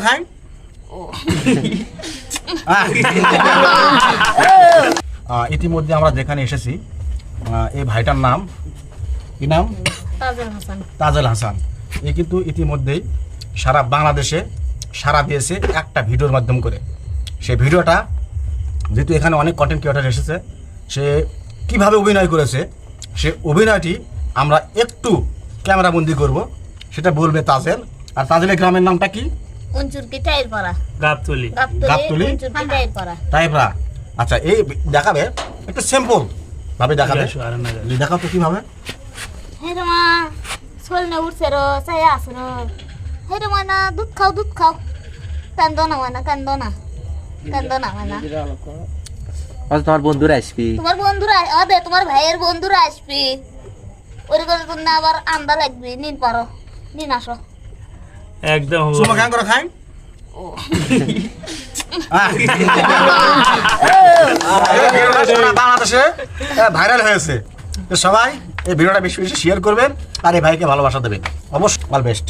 খাই ইতিমধ্যে আমরা যেখানে এসেছি এই ভাইটার নাম কি নাম? তাজেল হাসান। এ কিন্তু ইতিমধ্যেই সারা বাংলাদেশে সারা দিয়েছে একটা ভিডিওর মাধ্যম করে। সেই ভিডিওটা যেহেতু এখানে অনেক কন্টেন্ট ক্রিয়েটর এসেছে, সে কিভাবে অভিনয় করেছে সে অভিনয়টি আমরা একটু ক্যামেরাবন্দি করব, সেটা বলবে তাজেল। আর তাজেলের গ্রামের নামটা কি? গাবতলী। টাইপরা। আচ্ছা, এই দেখাবে একটু সিম্পল ভাবে দেখাবে। দেখাও তো কিভাবে। দুধ খাও কান্দো না তোমার বন্ধুরা আসবি, তোমার ভাইয়ের বন্ধুরা আসবি, ওর করে না আবার আন্দা লাগবে। নিন পারো, নিন আসো একদম খাই। বাংলাদেশে ভাইরাল হয়েছে, তো সবাই এই ভিডিওটা বেশি বেশি শেয়ার করবেন আর এই ভাইকে ভালোবাসা দেবেন। অবশ্যই অল বেস্ট।